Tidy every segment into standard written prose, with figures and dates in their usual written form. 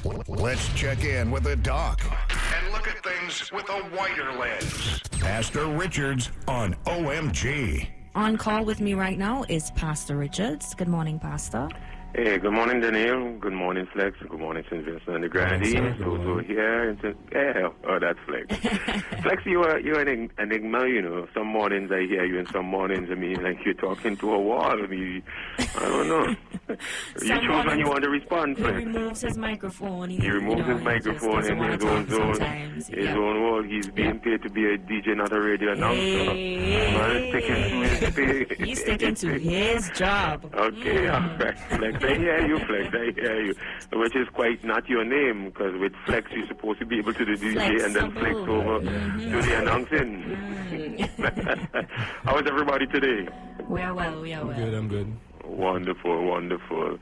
Let's check in with the doc and look at things with a wider lens. Pastor Richards on OMG. On call with me right now is Pastor Richards. Good morning, Pastor. Hey, good morning, Daniel. Good morning, Flex. Good morning, St. Vincent and the Grenadines. Also here. That's Flex. Flex, you are an enigma, you know. Some mornings I hear you, and some mornings, I mean, like you're talking to a wall. I mean, I don't know. You choose when you want to respond, Flex. He removes his microphone. He removes his microphone in his own zone. His own world. He's being paid to be a DJ, not a radio announcer. He's sticking to his job. Okay, all right, Flex. I hear you, Flex. I hear you. Which is quite not your name, because with Flex you're supposed to be able to do the DJ and then flex over to the announcing. How is everybody today? We are well. I'm good. Wonderful.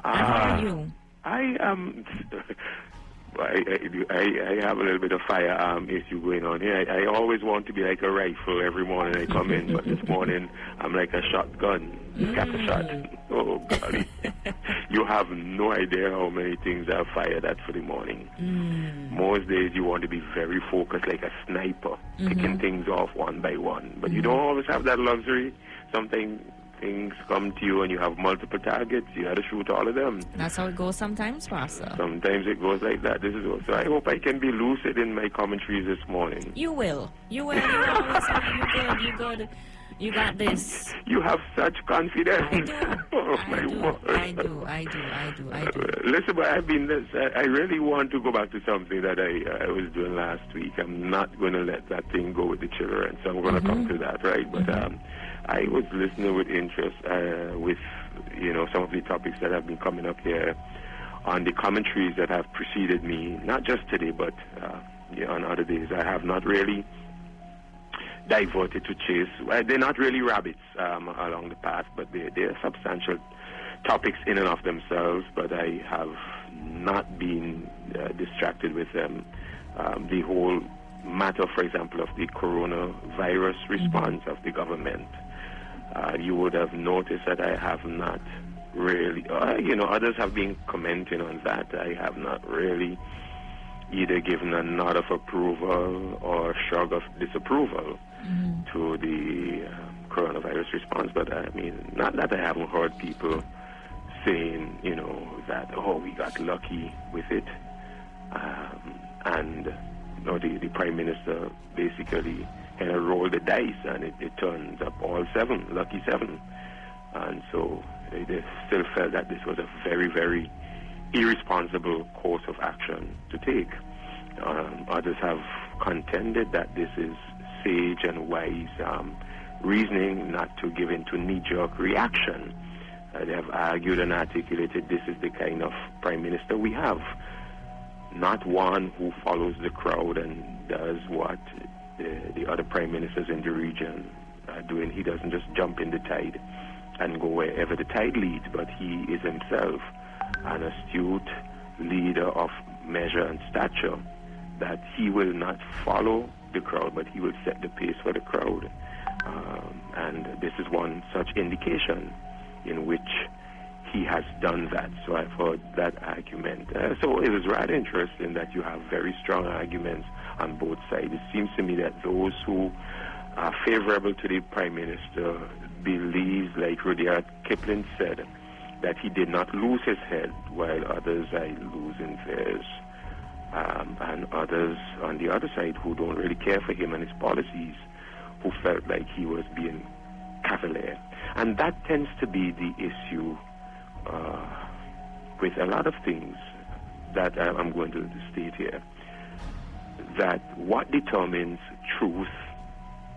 And how are you? I am. I have a little bit of firearm issue going on here. I always want to be like a rifle every morning I come in, but this morning I'm like a shotgun. Got a shot. Oh, God. You have no idea how many things I've fired at for the morning. Most days you want to be very focused like a sniper, picking things off one by one. But you don't always have that luxury. Sometimes things come to you and you have multiple targets. You have to shoot all of them. That's how it goes sometimes, Pastor. Sometimes it goes like that. This is also. I hope I can be lucid in my commentaries this morning. You will. You always are. You good. You got this. You have such confidence. I do. Oh, my word. I do. Listen, but I really want to go back to something that I was doing last week. I'm not going to let that thing go with the children, so I'm going to come to that, right? But I was listening with interest with, some of the topics that have been coming up here on the commentaries that have preceded me, not just today, but on other days. I have not really diverted to chase. They're not really rabbits along the path, but they're substantial topics in and of themselves, but I have not been distracted with them. The whole matter, for example, of the coronavirus response of the government. You would have noticed that I have not really, others have been commenting on that. I have not really either given a nod of approval or shrug of disapproval to the coronavirus response. But I mean, not that I haven't heard people saying, that, we got lucky with it. The Prime Minister basically kind of rolled the dice and it turns up all lucky seven. And so they still felt that this was a very, very irresponsible course of action to take. Others have contended that this is sage and wise reasoning, not to give in to knee-jerk reaction. They have argued and articulated this is the kind of Prime Minister we have, not one who follows the crowd and does what the other Prime Ministers in the region are doing. He doesn't just jump in the tide and go wherever the tide leads, but he is himself an astute leader of measure and stature, that he will not follow the crowd, but he will set the pace for the crowd. And this is one such indication in which he has done that. So I've heard that argument. So it was rather interesting that you have very strong arguments on both sides. It seems to me that those who are favorable to the Prime Minister believe, like Rudyard Kipling said, that he did not lose his head, while others are losing theirs. And others on the other side who don't really care for him and his policies, who felt like he was being cavalier. And that tends to be the issue with a lot of things that I'm going to state here. That what determines truth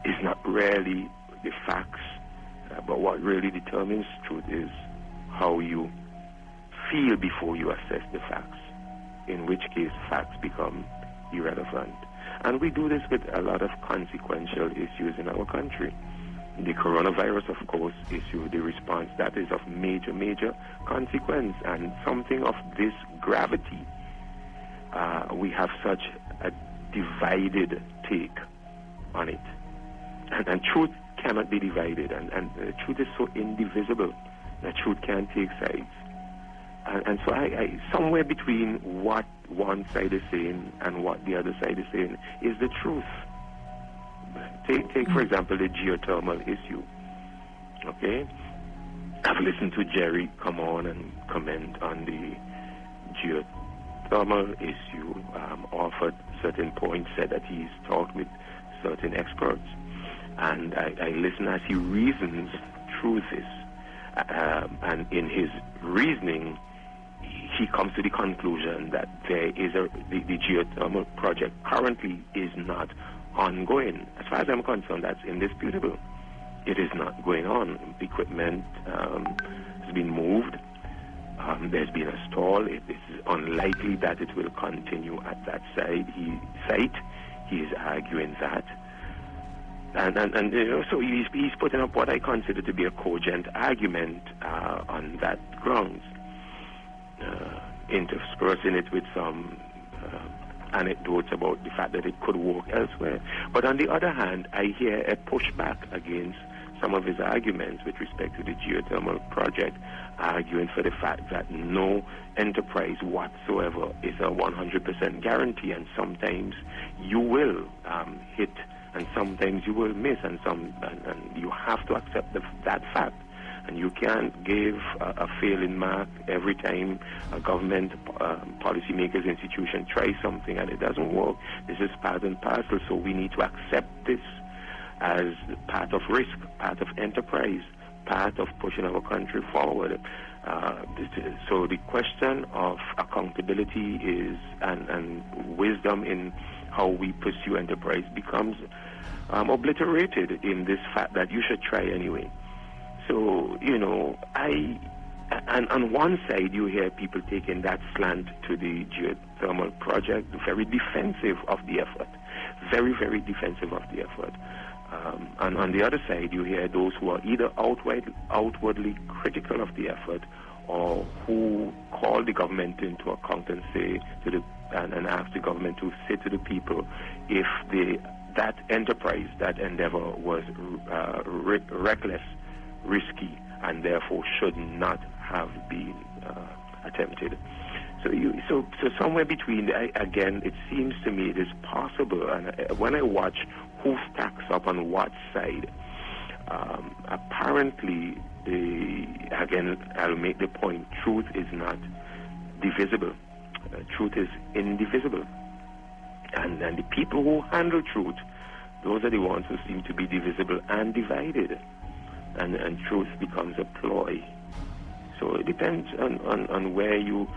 is not really the facts, but what really determines truth is how you feel before you assess the facts, in which case facts become irrelevant. And we do this with a lot of consequential issues in our country. The coronavirus, of course, issue, the response, that is of major, major consequence, and something of this gravity. We have such a divided take on it. And truth cannot be divided, and truth is so indivisible that truth can't take sides. And so I somewhere between what one side is saying and what the other side is saying is the truth. Take for example, the geothermal issue. Okay? I've listened to Jerry come on and comment on the geothermal issue, offered certain points, said that he's talked with certain experts. And I listen as he reasons through this. And in his reasoning, he comes to the conclusion that there is the geothermal project currently is not ongoing. As far as I'm concerned, that's indisputable. It is not going on. Equipment has been moved. There's been a stall. It is unlikely that it will continue at that site. He is arguing that. And you know, so he's putting up what I consider to be a cogent argument on that grounds, interspersing it with some anecdotes about the fact that it could work elsewhere. But on the other hand, I hear a pushback against some of his arguments with respect to the geothermal project, arguing for the fact that no enterprise whatsoever is a 100% guarantee, and sometimes you will hit and sometimes you will miss, and you have to accept that fact. And you can't give a failing mark every time a government, policymakers, institution tries something and it doesn't work. This is part and parcel, so we need to accept this as part of risk, part of enterprise, part of pushing our country forward. So the question of accountability is and wisdom in how we pursue enterprise becomes obliterated in this fact that you should try anyway. So, you know, and on one side you hear people taking that slant to the geothermal project, very defensive of the effort, very, very defensive of the effort. And on the other side you hear those who are either outwardly critical of the effort or who call the government into account and say to and ask the government to say to the people if that enterprise, that endeavor was reckless, risky, and therefore should not have been attempted. So somewhere between, again, it seems to me it is possible, and when I watch who stacks up on what side, apparently, again, I'll make the point, truth is not divisible. Truth is indivisible. And the people who handle truth, those are the ones who seem to be divisible and divided. And truth becomes a ploy. So it depends on where you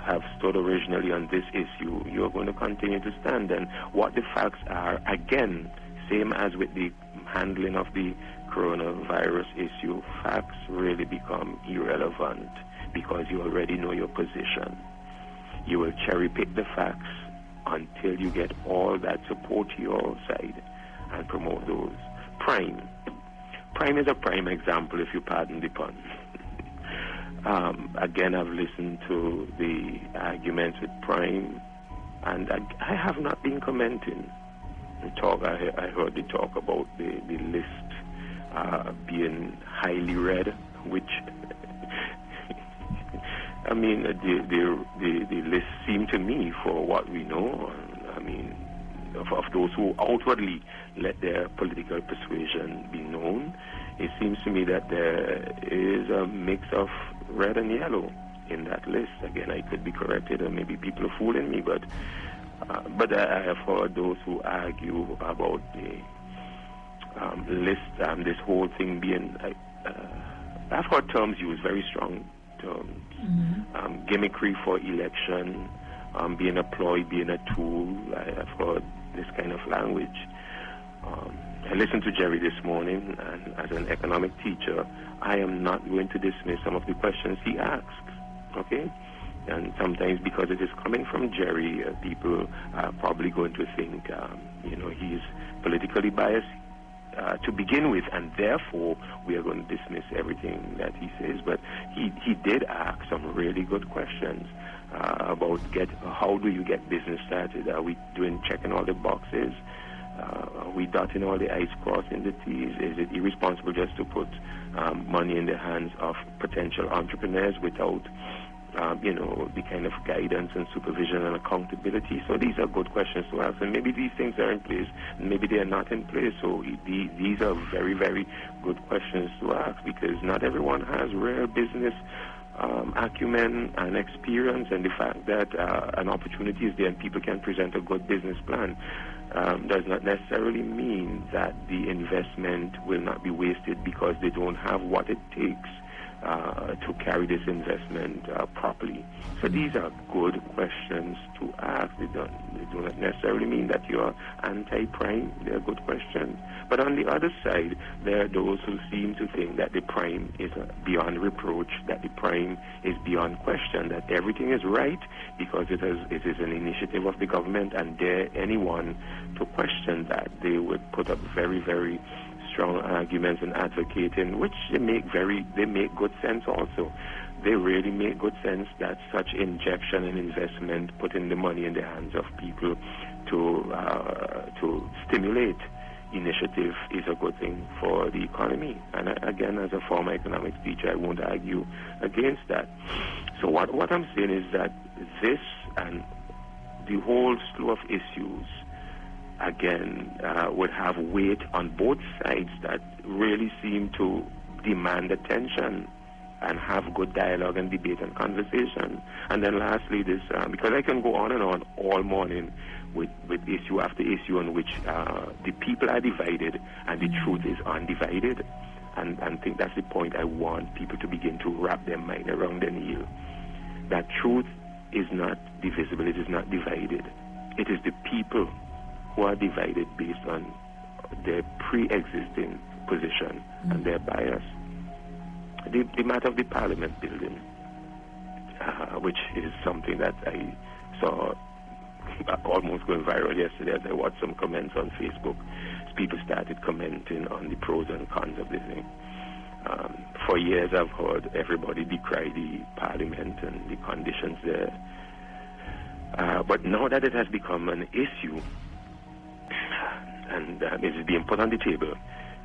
have stood originally on this issue. You're going to continue to stand. And what the facts are, again, same as with the handling of the coronavirus issue, facts really become irrelevant because you already know your position. You will cherry pick the facts until you get all that support your side and promote those. Prime is a prime example, if you pardon the pun. Again, I've listened to the arguments with Prime, and I have not been commenting. I heard the talk about the list being highly read, which I mean, the list seemed to me, for what we know, I mean, of those who outwardly let their political persuasion be known, it seems to me that there is a mix of red and yellow in that list. Again, I could be corrected, or maybe people are fooling me, but I have heard those who argue about the list, this whole thing being, I've heard terms used, very strong terms, gimmickry for election, being a ploy, being a tool. I have heard this kind of language. I listened to Jerry this morning, and as an economic teacher, I am not going to dismiss some of the questions he asks, okay? And sometimes because it is coming from Jerry, people are probably going to think, he's politically biased to begin with, and therefore we are going to dismiss everything that he says. But he did ask some really good questions about how do you get business started? Are we checking all the boxes? Are we dotting all the I's, crossing the T's? Is it irresponsible just to put money in the hands of potential entrepreneurs without the kind of guidance and supervision and accountability. So these are good questions to ask, and maybe these things are in place, and maybe they are not in place. So these are very, very good questions to ask, because not everyone has real business acumen and experience, and the fact that an opportunity is there and people can present a good business plan does not necessarily mean that the investment will not be wasted because they don't have what it takes to carry this investment properly. So these are good questions to ask. They do not necessarily mean that you're anti-prime. They're good questions. But on the other side, there are those who seem to think that the prime is beyond reproach, that the prime is beyond question, that everything is right because it is an initiative of the government, and dare anyone to question that, they would put up very, very strong arguments and advocating, which they make good sense also. They really make good sense that such injection and investment, putting the money in the hands of people to stimulate initiative, is a good thing for the economy. And again, as a former economics teacher, I won't argue against that. So what I'm saying is that this and the whole slew of issues again would have weight on both sides that really seem to demand attention and have good dialogue and debate and conversation. And then lastly, this, because I can go on and on all morning with issue after issue on which the people are divided and the truth is undivided. And I think that's the point I want people to begin to wrap their mind around and heal. That truth is not divisible, it is not divided. It is the people who are divided based on their pre-existing position and their bias. The matter of the Parliament building, which is something that I saw almost going viral yesterday as I watched some comments on Facebook. People started commenting on the pros and cons of the thing. For years I've heard everybody decry the Parliament and the conditions there. But now that it has become an issue and it is being put on the table,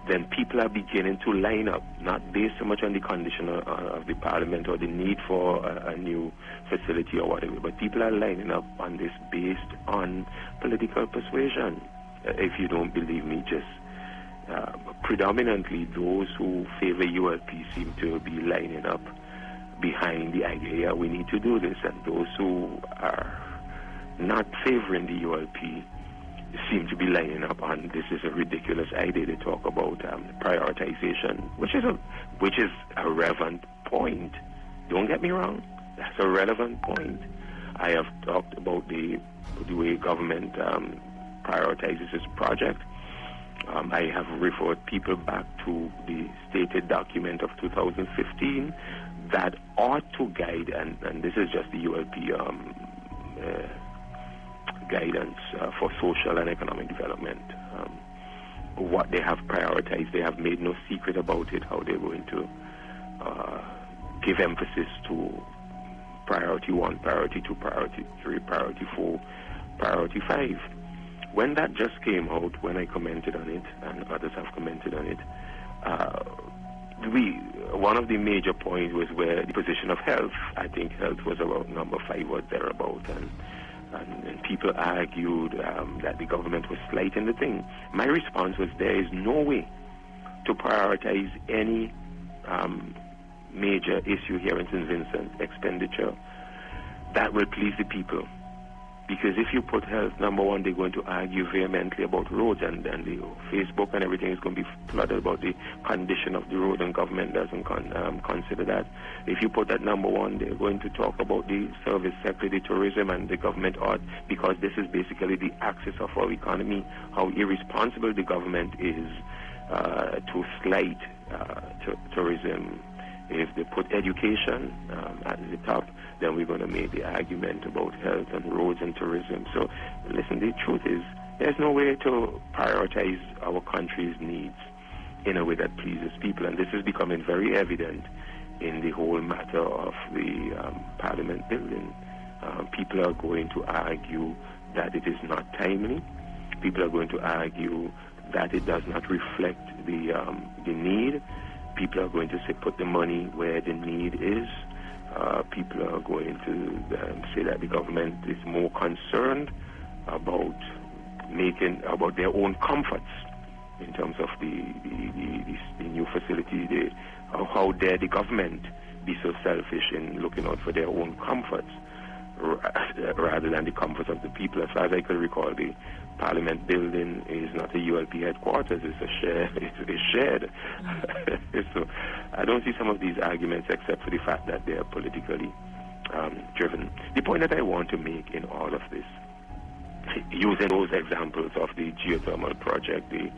then people are beginning to line up, not based so much on the condition of the Parliament or the need for a new facility or whatever, but people are lining up on this based on political persuasion. If you don't believe me, just predominantly those who favor ULP seem to be lining up behind the idea, yeah, we need to do this, and those who are not favoring the ULP seem to be lining up on this is a ridiculous idea. They talk about prioritization, which is a relevant point. Don't get me wrong, that's a relevant point. I have talked about the way government prioritizes its project. I have referred people back to the stated document of 2015 that ought to guide, and this is just the ULP guidance for social and economic development. What they have prioritized, they have made no secret about it, how they're going to give emphasis to priority 1, priority 2, priority 3, priority 4, priority 5. When that just came out, when I commented on it, and others have commented on it, one of the major points was where the position of health. I think health was about number 5 or thereabout, and people argued that the government was slighting the thing. My response was there is no way to prioritize any major issue here in St. Vincent, expenditure, that will please the people. Because if you put health number 1, they're going to argue vehemently about roads, and the Facebook and everything is going to be flooded about the condition of the road, and government doesn't consider that. If you put that number 1, they're going to talk about the service sector, the tourism, and the government ought, because this is basically the axis of our economy, how irresponsible the government is to slight tourism. If they put education at the top, then we're going to make the argument about health and roads and tourism. So, listen, the truth is, there's no way to prioritize our country's needs in a way that pleases people, and this is becoming very evident in the whole matter of the Parliament building. People are going to argue that it is not timely. People are going to argue that it does not reflect the need. People are going to say put the money where the need is. people are going to say that the government is more concerned about their own comforts in terms of the new facility. How dare the government be so selfish in looking out for their own comforts rather than the comforts of the people? As far as I can recall, the Parliament building is not a ULP headquarters; it's shared. So I don't see some of these arguments except for the fact that they are politically driven. The point that I want to make in all of this, using those examples of the geothermal project, the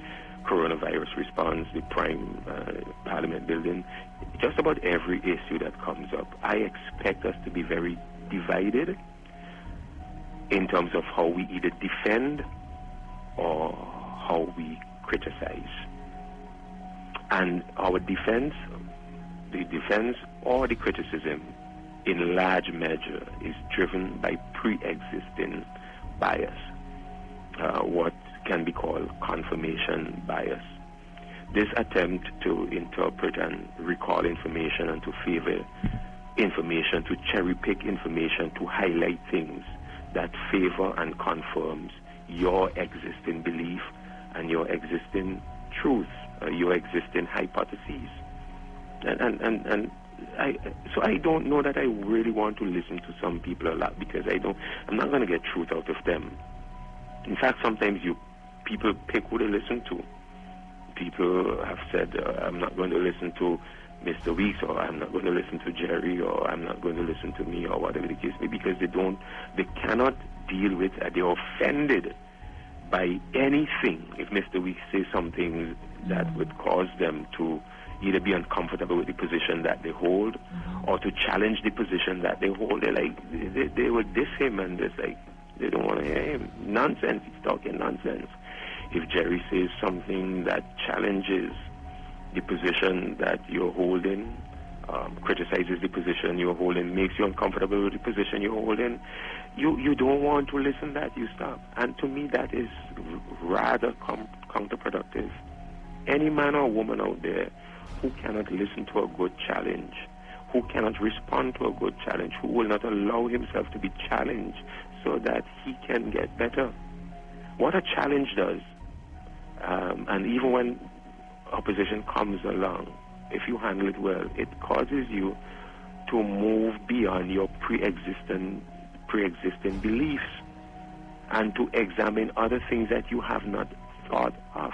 coronavirus response, the prime Parliament building, just about every issue that comes up, I expect us to be very divided in terms of how we either defend or how we criticize. And our defense, the defense or the criticism, in large measure, is driven by pre-existing bias, what can be called confirmation bias. This attempt to interpret and recall information and to favor information, to cherry-pick information, to highlight things that favor and confirms your existing belief and your existing truth, your existing hypotheses. So I don't know that I really want to listen to some people a lot, because I'm not going to get truth out of them. In fact, sometimes people pick who to listen to. People have said, I'm not going to listen to Mr. Weeks, or I'm not going to listen to Jerry, or I'm not going to listen to me, or whatever the case may be, because they cannot deal with, they're offended by anything. If Mr. Weeks says something that would cause them to either be uncomfortable with the position that they hold, or to challenge the position that they hold, they would diss him, and they don't want to hear him. Nonsense, he's talking nonsense. If Jerry says something that challenges the position that you're holding, criticizes the position you're holding, makes you uncomfortable with the position you're holding, you don't want to listen, that you stop. And to me, that is rather counterproductive. Any man or woman out there who cannot listen to a good challenge, who cannot respond to a good challenge, who will not allow himself to be challenged so that he can get better. What a challenge does, and even when opposition comes along, if you handle it well, it causes you to move beyond your pre-existing beliefs and to examine other things that you have not thought of,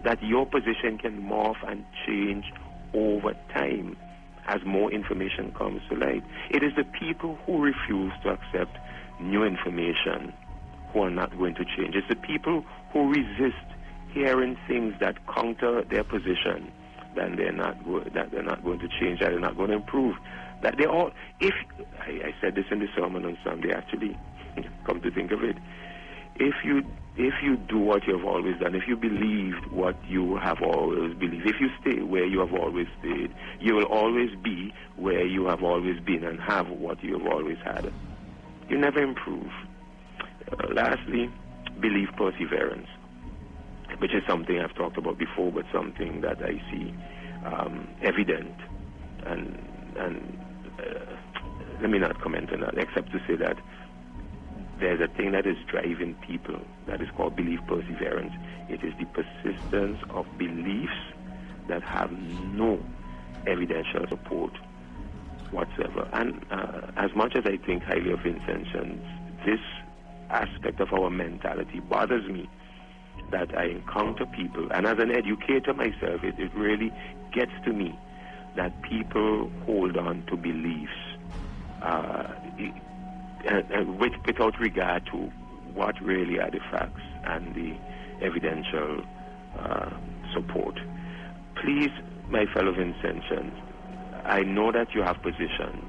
that your position can morph and change over time as more information comes to light. It is the people who refuse to accept new information who are not going to change. It's the people who resist hearing things that counter their position that they're not going to change, that they're not going to improve. That they all, I said this in the sermon on Sunday, actually, come to think of it, if you do what you have always done, if you believe what you have always believed, if you stay where you have always stayed, you will always be where you have always been and have what you have always had. You never improve. Lastly, believe perseverance, which is something I've talked about before, but something that I see evident. And let me not comment on that, except to say that there's a thing that is driving people that is called belief perseverance. It is the persistence of beliefs that have no evidential support whatsoever. And as much as I think highly of intentions, this aspect of our mentality bothers me, that I encounter people, and as an educator myself, it really gets to me that people hold on to beliefs without regard to what really are the facts and the evidential support. Please, my fellow Vincentians, I know that you have positions.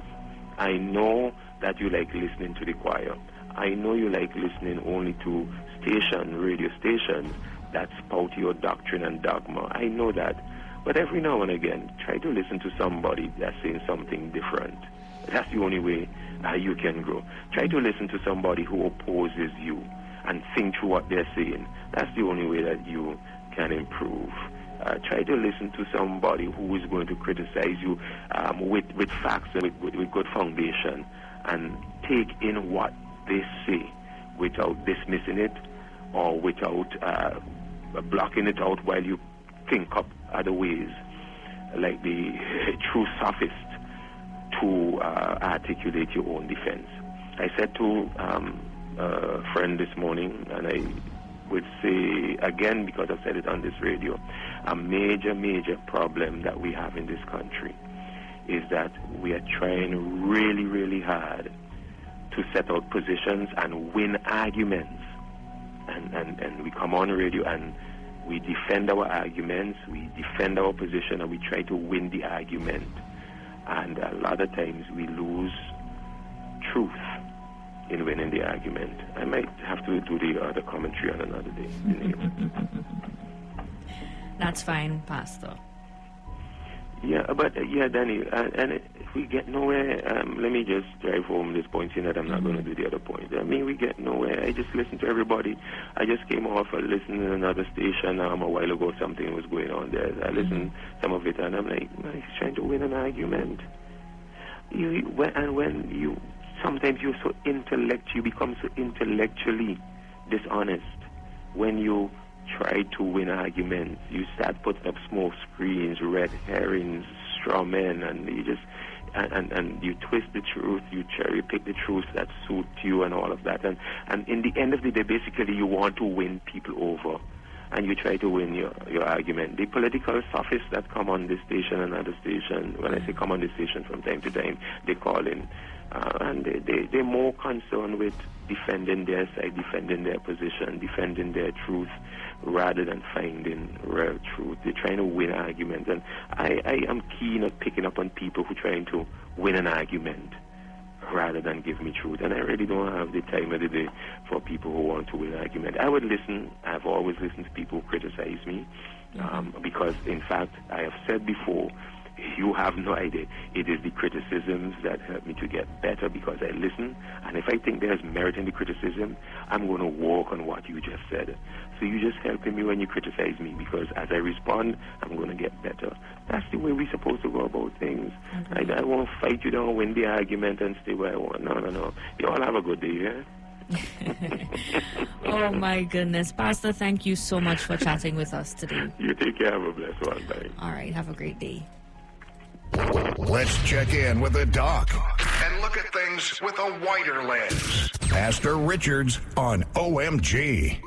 I know that you like listening to the choir. I know you like listening only to radio stations that spout your doctrine and dogma. I know that. But every now and again, try to listen to somebody that's saying something different. That's the only way you can grow. Try to listen to somebody who opposes you and think through what they're saying. That's the only way that you can improve. try to listen to somebody who is going to criticize you with facts and with good foundation, and take in what they say without dismissing it or without blocking it out while you think up other ways, like the true sophist, to articulate your own defense. I said to a friend this morning, and I would say again, because I've said it on this radio, a major problem that we have in this country is that we are trying really hard to set out positions and win arguments. And we come on radio and we defend our arguments, we defend our position, and we try to win the argument. And a lot of times we lose truth in winning the argument. I might have to do the other commentary on another day. That's fine, Pastor. Yeah, but Danny, and if we get nowhere, let me just drive home this point, saying that I'm not going to do the other point. I mean, we get nowhere. I just listen to everybody. I just came off listening to another station a while ago. Something was going on there. I listened some of it, and I'm like, man, he's trying to win an argument. Sometimes you're so you become so intellectually dishonest when you try to win arguments. You start putting up smoke screens, red herrings, straw men, and you just and you twist the truth, you cherry pick the truth that suit you and all of that. And in the end of the day, basically you want to win people over, and you try to win your argument. The political sophists that come on this station and other station, when I say come on this station from time to time, they call in, and they're more concerned with defending their side, defending their position, defending their truth, rather than finding real truth. They're trying to win arguments, and I am keen on picking up on people who are trying to win an argument rather than give me truth. And I really don't have the time of the day for people who want to win an argument. I would listen. I've always listened to people who criticize me, because, in fact, I have said before, you have no idea. It is the criticisms that help me to get better, because I listen, and if I think there's merit in the criticism, I'm going to work on what you just said. So you just helping me when you criticize me, because as I respond, I'm going to get better. That's the way we're supposed to go about things. I won't fight you down, win the argument, and stay where I want. No. You all have a good day, yeah? Oh, my goodness. Pastor, thank you so much for chatting with us today. You take care. Have a blessed one. Bye. All right. Have a great day. Let's check in with the doc and look at things with a wider lens. Pastor Richards on OMG.